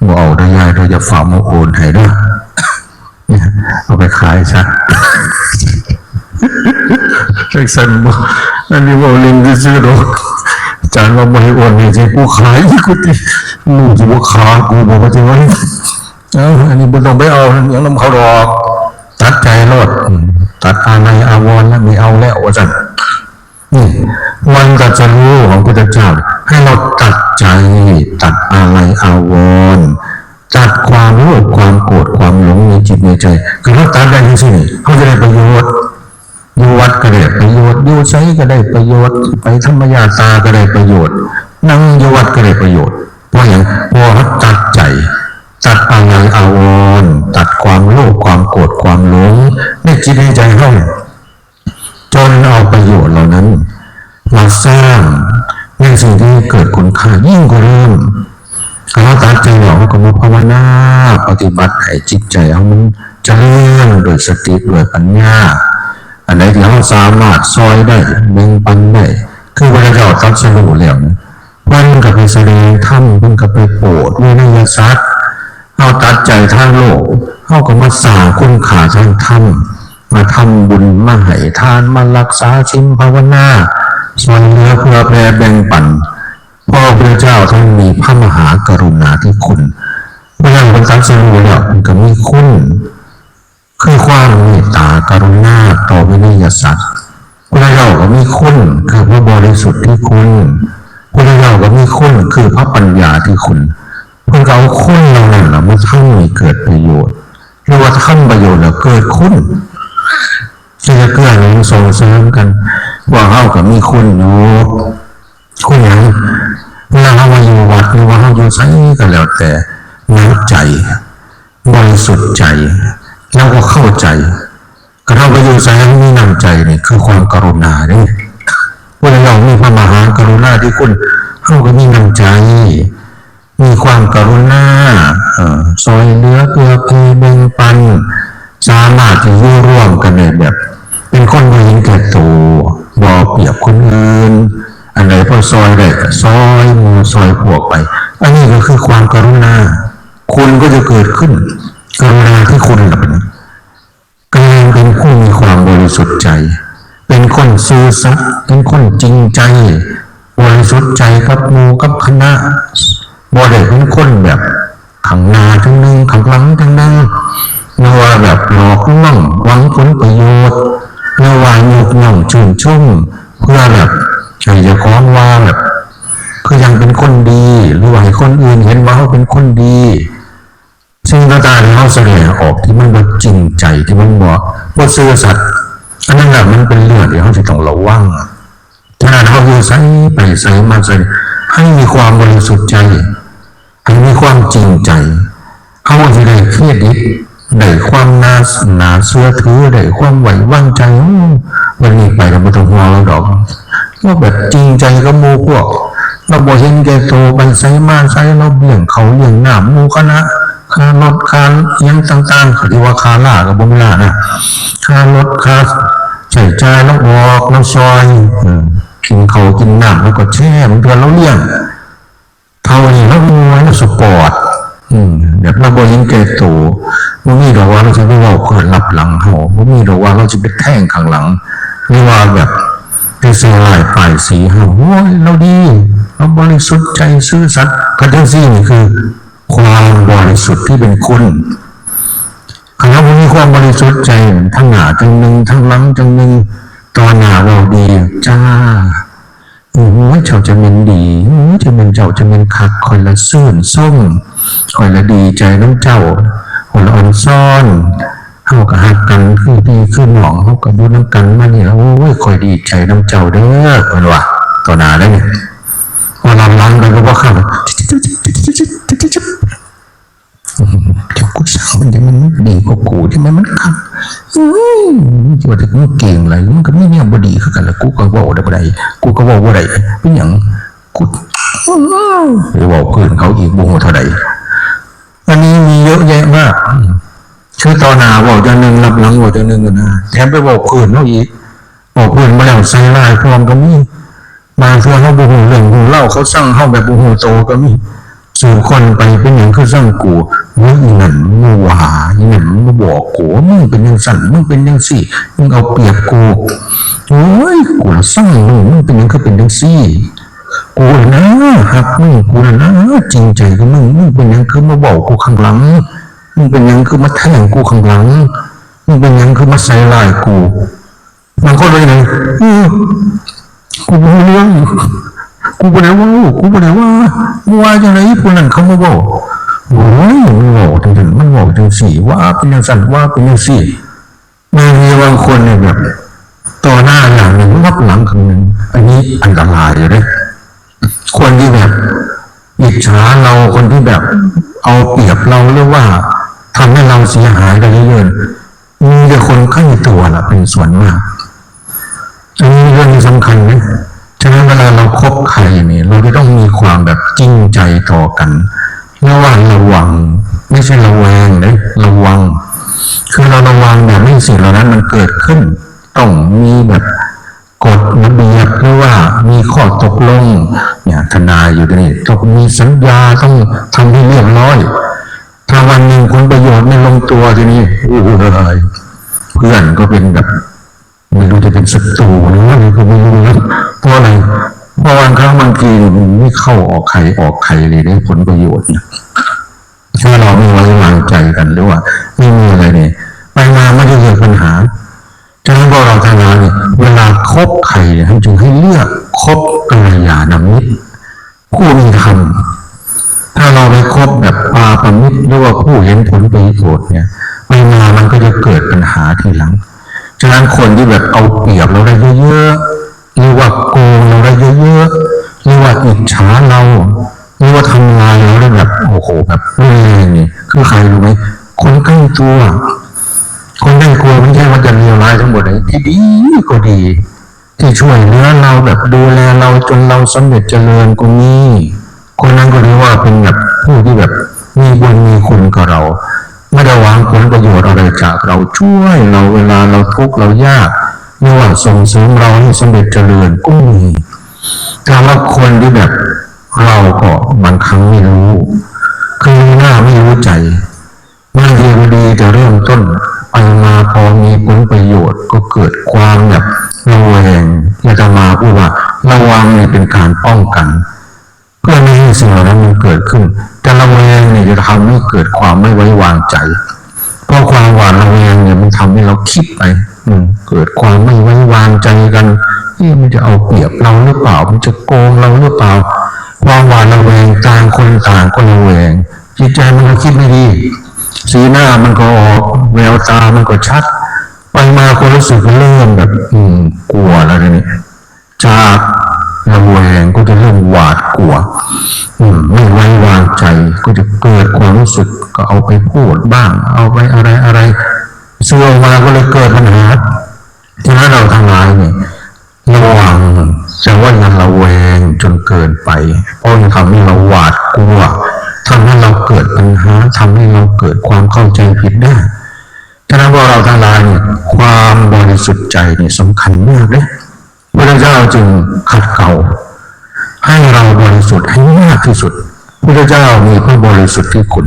บ่เอาได้ยายเราจะฝากมาโอนให้ด้วยเอาไปขายซะใช่สันบ่อันนี้ว่าเล่นซื้อดอกจานว่าไม่โอนนี่สิกูขายกูติลูกจะว่าขากูบอกว่าจะว่าอันนี้บ่ต้องไปเอาอย่างน้ำเขาดอกตัดใจรอดตัดอะไรอาวรแล้วไม่เอาแล้วว่าจันนี่วันก็จะรู้ของพระพุทธเจ้าให้เราตัดใจตัดอะไรอาวรตัดความโลภความโกรธความหลงในจิตในใจคือเราตัดได้ที่สิ่งเขาจะได้ประโยชน์อยู่วัดก็ได้ประโยชน์อยู่ใช้ก็ได้ประโยชน์ไปธรรมยาตาก็ได้ประโยชน์นั่งอยู่วัดก็ได้ประโยชน์เพราะอย่างพอเขาตัดใจตัดอะไรอาวรตัดความโลภความโกรธความหลงในจิตในใจเขาจนเอาประโยชน์เหล่านั้นมาสร้างในสิ่งที่เกิดคุณค่ายิ่งกว่าเดิมเราตัดใจออกก็มาภาวนาปฏิบัติให้จิตใจเอามันเจริญโดยสติด้วยปัญญาอันไหนที่เราสามารถซอยได้แบ่งปันได้คือเวลาเราตัดสรุปแล้วมันก็ไปแสดงธรรมมันก็ไปโปรดวินัยสัตว์เราตัดใจทางโลกเราก็มาสร้างคุณค่าทางธรรมมาทำบุญมาให้ทานมารักษาศีลภาวนาส่วนเหลือเพื่อแผ่แบ่งปันพระพุทธเจ้าท่านมีพระมหากรุณาธิคุณเมื่อเป็นการสรุปแล้วมันก็มีคุณคือความเมตตากรุณาต่อวินัยสัตว์พระเราก็มีคุณคือพระบริสุทธิ์ที่คุณพระเราก็มีคุณคือพระปัญญาที่คุณเพื่อเอาคุณเหล่านั้นมาทำให้เกิดประโยชน์หรือว่าทำประโยชน์แล้วเกิดคุณที่จะเกื้อหนุนส่งเสริมกันว่าเขาก็มีคุณอยู่คุณอย่างเวลาเราอยู่วัดหรือว่าเราอยู่ไสก็แล้วแต่น้ำใจบริสุทธิ์ใจเราก็เข้าใจก็เราไปอยู่ไสมีน้ำใจนี่คือความกรุณาเนี่ยเวลาเรามีพระมหากรุณาที่คุณเขาก็มีน้ำใจมีความกรุณา ซอยเหลือเพื่อเพแบ่งปันสามารถจะอยู่ร่วมกันเลยแบบเป็นคนบ่เห็นแก่ตัวบ่เปรียบคนอื่นอันไหนพอซอยได้ก็ซอยหมู่ซอยพวกไปอันนี้ก็คือความกรุณาคุณก็จะเกิดขึ้นกรุณาที่คุณแบบนี้การเป็นผู้มีความบริสุทธิ์ใจเป็นคนซื่อสัตย์เป็นคนจริงใจบริสุทธิ์ใจกับหมู่กับคณะบ่ได้เป็นคนแบบขังหน้าทั้งนึงขังหลังทั้งนึงเมื่อว่าแบบหลอกล่วงหวังผลประโยชน์เมื่อว่ายกย่องชื่นชมเพื่อแบบใจจะคล้องว่าแบบคือยังเป็นคนดีหรือว่าให้คนอื่นเห็นว่าเขาเป็นคนดีซึ่งต่างๆเขาแสดงออกที่มันบ่จริงใจที่มันบ่ซื่อสัตย์อันนั้นแหละมันเป็นเรื่องที่เขาจะต้องระวังฉะนั้นเขาอยู่ใส่ไปใส่มาใส่ให้มีความบริสุทธิ์ใจให้มีความจริงใจเขาจะได้เครดิตได้ความน่าเชื่อถือได้ความไว้วางใจวันนี้ไปเราไม่ต้องห่วงเราดอกว่าแบบจริงใจกับหมู่พวกเราบ่เห็นแก่ตัวไปใส่มาใส่เราเบี่ยงเขาเบี่ยงหน้าหมู่คณะค่ารถค่ายังต่างๆเขาเรียกว่าค่าล่ากับบ่มีล่านะค่ารถค่าใช้จ่ายแล้วออกแล้วซอยกินเขากินน้ำแล้วก็แช่มันเพื่อเราเลี้ยงเท่านี้แล้วมวยแล้วสปอร์ตแบบเราบ่เห็นแก่ตัวบ่มีดอกว่าเราจะไปเว้าเพิ่นรับหลังเฮาบ่มีดอกว่าเราจะไปแท่งข้างหลังหรือว่าแบบไปเสียหลายฝ่ายสีเฮาโอ้ยเราดีเราบริสุทธิ์ใจซื่อสัตย์กันทั้งสิ้นนี่คือความบริสุทธิ์ที่เป็นคุณคำว่ามีความบริสุทธิ์ใจทั้งหน้าจังหนึ่งทั้งหลังจังหนึ่งตอนหน้าเราดีจ้าโอ้ยเจ้าจะเป็นดีจะเป็นเจ้าจะเป็นคักคอยละซื่นส้มคอยละดีใจน้ำเจ้าคอยละอ่อนซ่อนเขาก็หักกันคือพี่คือหนองเขาก็ดูน้ำกันมาเนี่ยโอ้ยคอยดีใจน้ำเจ้าเด้อเป็นว่าต่อหน้าได้เนี่ยพอล้างไปก็ว่าข้าวเดี๋ยวกูสั่งมันจะมันดีกว่ากูใช่ไหมมันขับจะว่าแต่กูเก่งอะไรมันก็ไม่เนี่ยบดีคือกันแล้วกูก็ว่าได้บ่ได้กูก็ว่าบ่ได้เป็นอย่างกูไปบอกเพื่อนเขาอีกบุ้งเท่าใดอันนี้มีเยอะแยะมากคือตอนหน้าบอกจะหนึ่งรับหลังบอกจะหนึ่งนะแถมไปบอกเพื่อนเขาอีกบอกเพื่อนมาแล้วใส่ลายพร้อมก็มีบางส่วนเขาบุ้งเรื่องบุ้งเล่าเขาสั่งเขาแบบบุ้งโตก็มีสู่คนไปเป็นอย่างคือสั่งกูมึงหนั่นมึงว่าอีหนั่นมึงบอกกูมึงเป็นยังสั่นมึงเป็นยังสี่มึงเอาเปรียบกูโอ้ยกูละสั่งมึงเป็นยังคือเป็นยังสี่กูนะหักมึงกูนะจริงใจกับมึงเป็นยังคือมาบอกกูข้างหลังมึงเป็นยังคือมาแทงกูข้างหลังมึงเป็นยังคือมาใส่ลายกูมันก็เลยเลยกูไม่เรื่องกูบ่ได้ว่ากูบ่ได้ว่าจังไรผู้นั้นเขามาบอกโอ้ยมันบอกถึงมันบอกจังสี่ว่าเป็นอย่างสั่นว่าเป็นอย่างสี่มีบางคนเนี่ยแบบต่อหน้าอย่างหนึ่งรับหลังครั้งหนึ่งอันนี้อันตรายเลยคนที่แบบอิจฉาเราคนที่แบบเอาเปรียบเราหรือว่าทำให้เราเสียหายไปเยอะๆมีแต่คนใกล้ตัวล่ะเป็นส่วนมากอันนี้เรื่องสำคัญนะฉะนั้นเวลาเราคบใครเนี่ยเราจะต้องมีความแบบจริงใจต่อกันระวังไม่ใช่ระแวงนะระวังคือเราระวังแบบไม่สิ่งเหล่านั้นมันเกิดขึ้นต้องมีแบบกฎระเบียบหรือว่ามีข้อตกลงเนี่ยทนายอยู่ตรงนี้ต้องมีสัญญาต้องทำให้เรียบร้อยถ้าวันหนึ่งผลประโยชน์ไม่ลงตัวทีนี้เพื่อนก็เป็นแบบไม่รู้จะเป็นศัตรูหรือว่าอะไรก็ไม่รู้นะเพราะอะไรเพราะบางครั้งบางทีมันไม่เข้าออกใครเลยได้ผลประโยชน์เนี่ยถ้าเราไม่ไว้วางใจกันหรือว่าไม่มีอะไรเนี่ยไปมาไม่ได้เกิดปัญหาฉะนั้นพอเราทำงานเนี่ยเวลาคบใครเนี่ยจึงให้เลือกคบกัลยาณมิตรผู้มีธรรมถ้าเราไปคบแบบปาปมิตรหรือว่าผู้เห็นผลประโยชน์เนี่ยไปมามันก็จะเกิดปัญหาทีหลังฉะนั้นคนที่แบบเอาเปรียบเราได้เยอะๆหรือว่าโกงเราได้เยอะๆหรือว่าอิจฉาเราหรือว่าทำงานเราได้แบบโอ้โหแบบเรื่อยๆนี่คือใครรู้ไหมคนใกล้ตัวคนใกล้ตัวไม่ใช่ว่าจะเลวร้ายทั้งหมดเลยที่ดีก็ดีที่ช่วยเหลือเราแบบดูแลเราจนเราสำเร็จเจริญก็มีคนนั้นก็เรียกว่าเป็นแบบผู้ที่แบบมีบุญมีคุณ จากเราช่วยเราเวลาเราทุกข์เรายากไม่ว่าส่งเสริมเราให้สำเร็จเจริญก็มีแต่ว่าคนที่แบบเราก็บางครั้งไม่รู้คือหน้าไม่รู้ใจบางทีก็ดีแต่เริ่มต้นไปมาพอมีผลประโยชน์ก็เกิดความแบบระแวงอยากจะมาพูดว่าระวังนี่เป็นการป้องกันเพื่อไม่ให้สิ่งเหล่านั้นมันเกิดขึ้นแต่ระแวงเนี่ยจะทำให้เกิดความไม่ไว้วางใจเพราะความหวาดระแวงเนี่ยมันทำให้เราคิดไปเกิดความไม่ไว้วางใจกันมันจะเอาเปรียบเราหรือเปล่ามันจะโกงเราหรือเปล่าความหวาดระแวงต่างคนต่างก็ระแวงจิตใจมันก็คิดไม่ดีสีหน้ามันก็ออกแววตามันก็ชัดไปมาคนรู้สึกเริ่มแบบกลัวแล้วเนี่ยจากระแวงก็จะเริ่มหวาดกลัวไม่ไว้วางใจก็จะเกิดความรู้สึกก็เอาไปพูดบ้างเอาไปอะไรซื้อออกมาก็เลยเกิดปัญหาที่นั้นเราทั้งหลายเนี่ยระวังแต่ว่าอย่าระแวงจนเกินไปเพราะมันทำให้เราหวาดกลัวทำให้เราเกิดปัญหาทำให้เราเกิดความเข้าใจผิดได้ฉะนั้นว่าเราทั้งหลายเนี่ยความบริสุทธิ์ใจเนี่ยสำคัญมากเลยพระเจ้าจึงขัดเกลาให้เราบริสุทธิ์ให้มากที่สุดพระเจ้ามีพระบริสุทธิ์ที่คุณ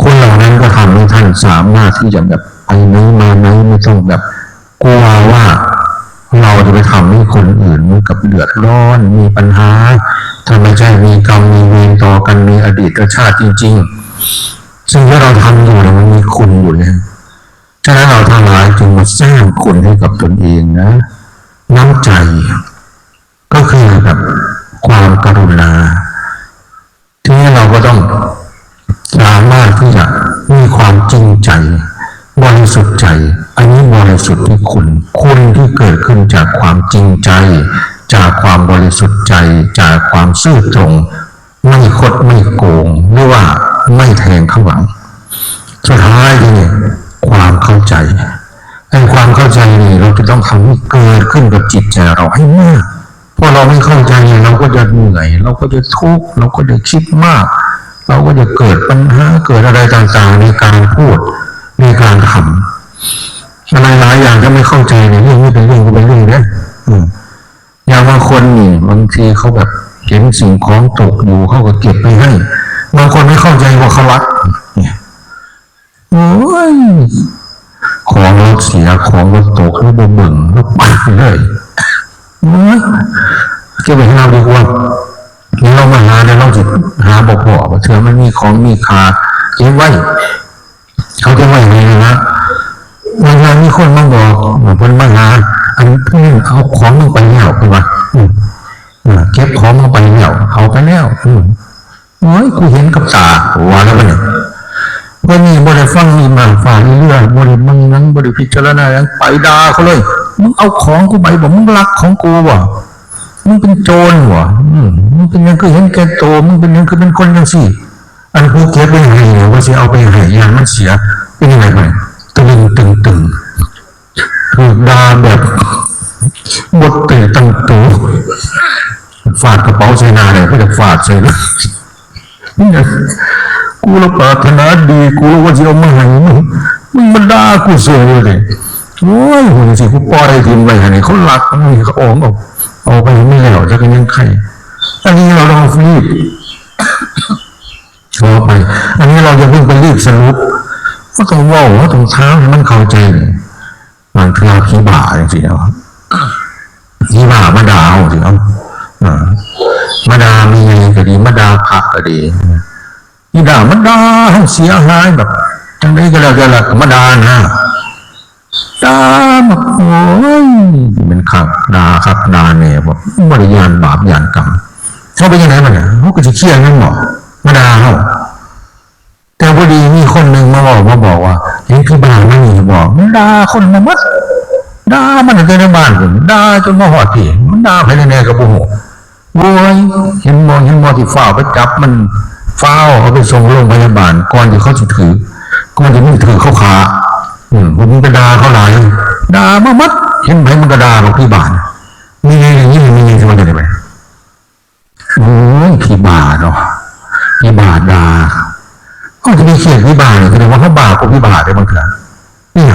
คนเหล่านั้นก็ทำให้ท่านสามารถที่จะแบบไปไหนมาไหนไม่ต้องแบบกลัวว่าเราจะไปทำให้คนอื่นมันกับเดือดร้อนมีปัญหาถ้าไม่ใช่มีกรรมมีเวรต่อกันมีอดีตชาติจริงๆซึ่งที่เราทำอยู่มันมีคุณอยู่แล้วฉะนั้นเราทั้งหลายจึงมาสร้างคุณให้กับตนเองนะน้ำใจก็คือแบบความกรุณาที่เราก็ต้องสามารถที่จะมีความจริงใจบริสุทธิ์ใจอันนี้บริสุทธิ์ที่คุณที่เกิดขึ้นจากความจริงใจจากความบริสุทธิ์ใจจากความซื่อตรงไม่คดไม่โกงหรือว่าไม่แทงข้างหลังสุดท้ายนี่ความเข้าใจไอ้ความเข้าใจนี่เราจะต้องทำให้เกิดขึ้นกับจิตใจเราให้มากเพราะเราไม่เข้าใจเราก็จะเหนื่อยเราก็จะทุกข์เราก็จะคิดมากเราก็จะเกิดปัญหาเกิดอะไรต่างๆในการพูดในการทำอะไรหลายอย่างถ้าไม่เข้าใจในเรื่องนี้เป็นเรื่องก็เป็นเรื่องเนี่ยอย่างบางคนนี่บางทีเขาแบบเห็นสิ่งของตกอยู่เขาก็เก็บไปให้บางคนไม่เข้าใจว่าเขารักเนี่ยโอ้ยของรถเสียของรถตกแล้วบ่งแล้วปัดเลยโอ้ยจะไปให้เราดีกว่าเรามาหาเนี่ยเราจะหาบอกว่าเธอมันมีของมีค่าเก็บไว้เขาจะไว้ไงนะบางอย่างมีคนมาบอกเพิ่นมาหาอันเพิ่นเอาของลงไปแล้วคือว่าเก็บของลงไปแล้วเอาไปแล้วโอ้ยกูเห็นกับตาว่าแล้วมันวันนี้บริฟังมีมาฝ่าเรื่อยบริมังนั้นบริพิจารณาอย่างไปด่าเขาเลยมึงเอาของกูไปบอกมึงรักของกูวะมึงเป็นโจรวะมึงเป็นยังคือเห็นแก่ตัวมึงเป็นยังคือเป็นคนยังสิอันกูเก็บไปให้เนี่ยว่าจะเอาไปให้ยางมันเสียเป็นยังไงไปตึงถูกด่าแบบบดเตะตั้งตัวฟาดกระเป๋าใส่หน้าเลยก็จะฟาดใส่เลยกูละปรารถนาดีกูรู้ว่าจะเอามาให้มึงมันด่ากูเสียเลยโอ้ยหุ่นสิกูปล่อยทิ้งไปไหนเขาหลักนี่เขาเอาไปไม่แล้วจะกันยังไงอันนี้เราต้องรีบต่อไปอันนี้เราจะเพิ่งไปรีบสรุปก็ต้องว่าต้องเท้าให้มันเข้าใจมันคือขี้บ่าอย่างสิเอาขี้บ่ามาด่าเอาสิเอามาด่ามีอะไรก็ดีมาด่าพระก็ดีนี่ด่ามันด่าเสียหายแบบจังได้ก็แล้วมาด่านะด่าแบบโอ้ยเป็นขับด่าครับด่าเนี่ยแบบบริยานบาปยานกรรมเขาเป็นยังไงมันเนี่ยเขาก็จะเครียดนั่นหรอมาด่าเขาแต่พอดีมีคนหนึ่งมาบอกว่าเห็นพี่บ้านไม่มีบอกมันด่าคนมามัดด่ามันในบ้านผมด่าจนมาหอดผีมันด่าภายในกระปุกโว้ยเห็นมอที่ฝ้าไปจับมันฝ้าเอาไปส่งโรงพยาบาลก่อนที่เขาจะถือก่อนที่มันถือเขาขาผมไปด่าเขาหลายด่ามามัดเห็นไหมมันก็ด่าบอกพี่บ้านมีอย่างนี้มีที่มันจะได้ไหมโอ้ยพี่บ้าเนาะพี่บ้าด่าก็จะมีเขียนพี่บ้าเนี่ยแสดงว่าเขาบ้าก็พี่บ้าได้บางครั้ง เนี่ย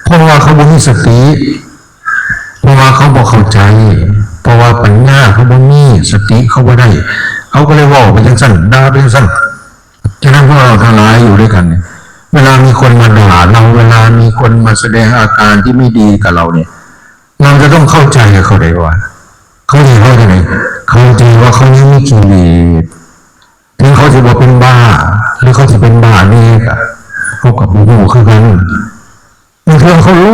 เพราะว่าเขาบ่มีสติเพราะว่าเขาบ่เข้าใจเพราะว่าปัญญาเขาบ่มีสติเขาบ่ได้เขาก็เลยว่าไปจังสั้นด่าไปจังสั้นฉะนั้นพวกเราทั้งหลายอยู่ด้วยกันเนี่ยเวลามีคนมาด่าเราเวลามีคนมาแสดงอาการที่ไม่ดีกับเราเนี่ยเราจะต้องเข้าใจเขาได้ว่าเขาดีเขาได้ไงเขาใจว่าเขายังไม่กิเลสถึงเขาจะบอกเป็นบ้าหรือเขาจะเป็นบ้านี่กับเขากับบูบูคือกันมันเชื่อเขาโล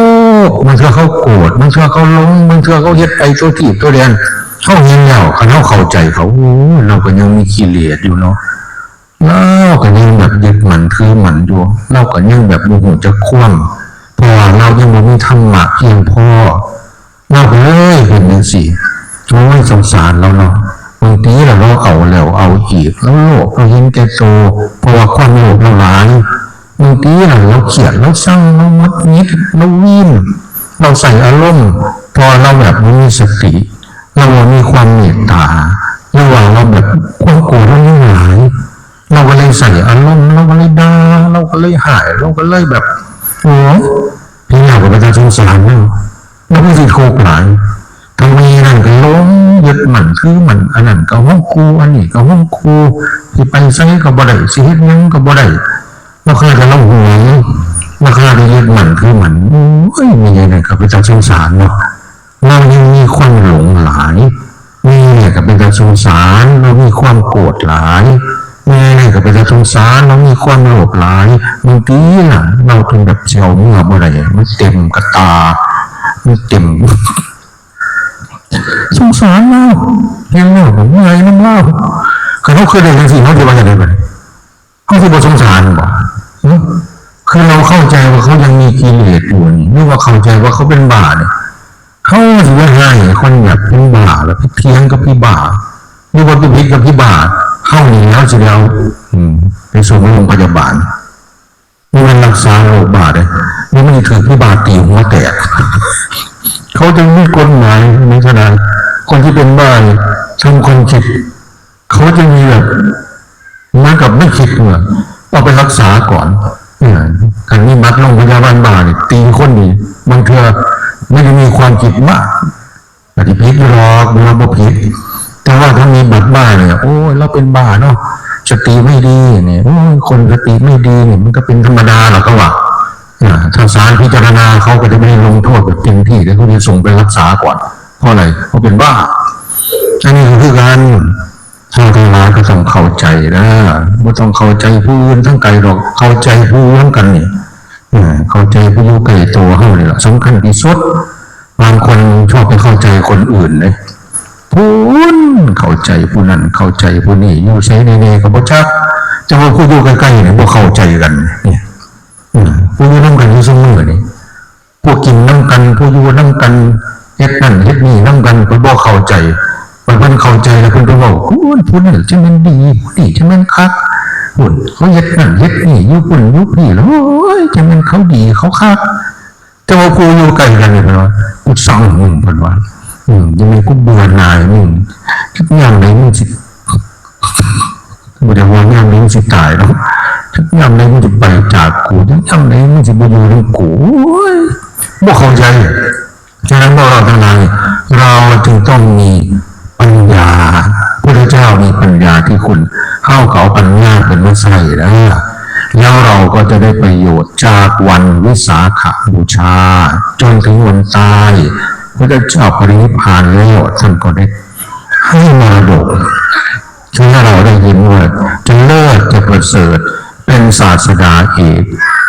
ภมันเชื่อเขาโกรธมันเชื่อเขาหลงมันเชื่อเขาเฮ็ดไปตัวที่ตัวเรียนเขาเห็นแล้วเขาเข้าใจเขาเราก็ยังมีกิเลสอยู่เนาะเราก็ยังแบบยึดมันคือมันอยู่เราก็ยังแบบโมโหจะคว่ำเพราะว่าเรายังไม่มีธรรมะเพียงพอเราก็เลยเห็นอย่างสิโอ้ยสงสารเราเนาะบางทีเราเอาแล้วเอาอีกแล้วโลภเราเห็นแก่ตัวเพราะว่าความโลภเราหลายบางทีเราเกลียดเราสั่งเรามัดนิดเราวิ่งเราใส่อารมณ์พอเราแบบไม่มีสติเรามีความเมตตาระหว่างเราแบบความโกรธเราไม่หายเราก็เลยใส่อารมณ์เราก็เลยด่าเราก็เลยหายเราก็เลยแบบโอ้พี่อยากไปจะสงสารเราไม่สิโคกหลานทำไมนั่นก็ล้มยึดมันคือมันอันนั้นก็ห้องกูอันนี้ก็ห้องกูที่ไปใช้ก็บ่ได้สิเฮ็ดยังก็บ่ได้เราเคยจะเล่าหวยเราเคยจะยึดมันคือมันโอ้ยมีอะไรก็ไปจะสงสารเนาะเรายังมีความหลงหลายมีเนี่ยก็เป็นการสงสารเรามีความโกรธหลายมีเนี่ยก็เป็นการสงสารเรามีความโลภหลายบางทีน่ะเราถึงแบบเจียวเมื่อบ่ได้มันเต็มกระตามันเต็มสงสารเราเห็นแล้วผมไงน้ำเล่าเขาเคยได้ยินสิ่งเขาที่ว่าอย่างไรบ้างเขาที่บอกสงสารบอกคือเราเข้าใจว่าเขายังมีกิเลสอยู่นี่ไม่ว่าเข้าใจว่าเขาเป็นบาเนี่ยเขาถือว่าให้คนแบบเป็นบาแล้วพี่เพียงกับพี่บานี่ว่าพี่พิษกับพี่บาเข้าหนีแล้วจะแล้วไปส่งโรงพยาบาลนี่มันรักษาโรคบาเลยนี่มันถือพี่บาตีหัวแตกเขาจะมีกฎหมายในขณะคนที่เป็นบ้าทำคนคิดเขาจะมีแบบเหมือนกับไม่คิดเหมือนเอาไปรักษาก่อนการนี้มัดลงพยาบาลบ้าเนี่ยตีคนดีบางเทื่อไม่ได้มีความคิดมากแต่ที่พิษหรอกเราบ่ผิดแต่ว่าถ้ามีบัตรบ้าเนี่ยโอ้ยเราเป็นบ้าเนาะสติไม่ดีเนี่ยโอ้ยคนสติไม่ดีเนี่ยมันก็เป็นธรรมดาหรอกก็ว่าถ้าศาลพิจารณาเขาก็จะไม่ลงโทษแบบเต็มที่แต่เขาจะส่งไปรักษาก่อนเพราะอะไรเขาเป็นบ้าอันนี้คือการทางทางร้านก็ต้องเข้าใจนะไม่ต้องเข้าใจผู้อื่นทั้งไกลหรอกเข้าใจผู้อื่นกันนี่เข้าใจผู้อยู่ไกลตัวเขาเลยล่ะสำคัญที่สุดบางคนชอบไปเข้าใจคนอื่นเลยผู้เข้าใจผู้นั้นเข้าใจผู้นี้อยู่ใช้ในกับพระเจ้าจะว่าผู้อยู่ใกล้ๆเนี่ยพวกเข้าใจกันเนี่ยผู้อยู่น้ำกันอยู่เสมอนี่พวกกินน้ำกันผู้อยู่น้ำกันเฮ็ดนั่นเฮ็ดนี่น้ำกันไปบอกเข้าใจมันเข้าใจแล้วคุณก็บอกผู้นี่จะมันดีผู้นี่จะมันคักหุ่นเขาเฮ็ดนั่นเฮ็ดนี่ยุปุ่นยุพี่แล้วจะมันเขาดีเขาคักแต่ว่าผู้อยู่ไกลกันเนี่ยนะกูสั่งมึงเป็นว่ายังไงกูเบื่อหน่ายมึงทุกอย่างไหนมึงสิบุตรว่าอย่างไหนมึงสิตายแล้วทุกอย่างไหนมึงจะไปจากกูทุกอย่างไหนมึงจะไปอยู่ในกูบ่เข้าใจฉะนั้นเราทั้งหลายเราจึงต้องมีปัญญาพระเจ้ามีปัญญาที่คุณเข้าเขาปัญญาเป็นวิสัยแล้วเราก็จะได้ประโยชน์จากวันวิสาขบูชาจนถึงวันตายพระเจ้าปรินิพพานแล้วท่านก็ได้ให้มรดกที่เราได้ยินว่าจะเลิศจะประเสริฐเป็นศาสดาเอก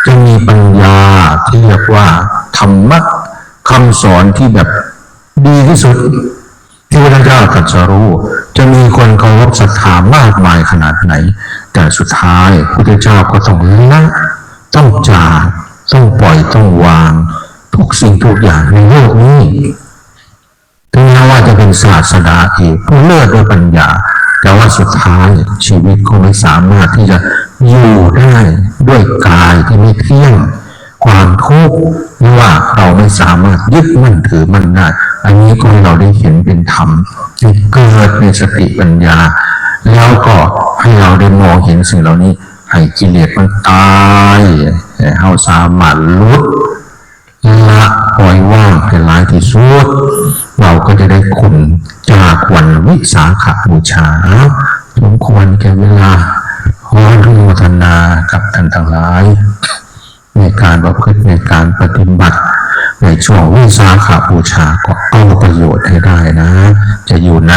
จะมีปัญญาที่เรียกว่าธรรมะคำสอนที่แบบดีที่สุดที่พระเจ้าตรัสรู้จะมีคนเคารพศรัทธามากมายขนาดไหนแต่สุดท้ายพระเจ้าก็ต้องละต้องจากต้องปล่อยต้องวางทุกสิ่งทุกอย่างในโลกนี้ถึงแม้ว่าจะเป็นศาสดาเอกผู้เลิศด้วยปัญญาแต่ว่าสุดท้ายชีวิตก็ไม่สามารถที่จะอยู่ได้ด้วยกายที่ไม่เที่ยงความทุกข์หรือว่าเราไม่สามารถยึดมั่นถือมั่นได้อันนี้ก็ให้เราได้เห็นเป็นธรรมที่เกิดในสติปัญญาแล้วก็ให้เราได้มองเห็นสิ่งเหล่านี้ให้กิเลสมันตาย ให้เฮาสามารถลุดละปล่อยว่างให้หลายที่สุดเราก็จะได้คุณจากวันวิสาขบูชาสมควรแก่เวลาขออนุโมทนากับท่านทั้งหลายในการประพฤติในการปฏิบัติในช่วงวิสาขบูชาก็เอาประโยชน์ให้ได้นะจะอยู่ไหน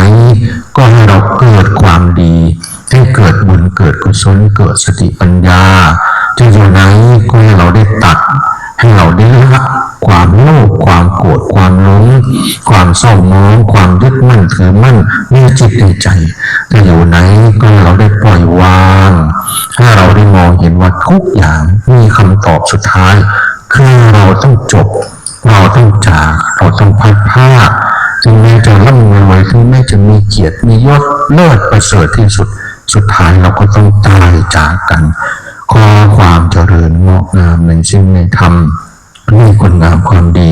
ก็ให้เราเกิดความดีให้เกิดบุญเกิดกุศลเกิดสติปัญญาจะอยู่ไหนก็ให้เราได้ตัดให้เราได้ละความโลภความโกรธความหลงความเศร้าหมองความยึดมั่นถือมั่นในจิตในใจจะอยู่ไหนก็ให้เราได้ปล่อยวางให้เราได้มองเห็นว่าทุกอย่างมีคำตอบสุดท้ายคือเราต้องจบเราต้องจากเราต้องพัดผ้าถึงแม้จะร่ำรวยถึงแม้จะมีเกียรติมียศเลิศประเสริฐที่สุดสุดท้ายเราก็ต้องตายจากกันขอความเจริญงอกงามในสิ่งในธรรมมีคุณงามความดี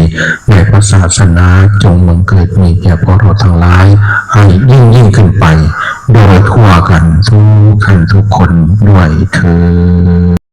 ในพระศาสนาจงบังเกิดมีแก่พวกเราทั้งหลายให้ยิ่งขึ้นไปโดยทั่วกันทุกท่านทุกคนด้วยเถิด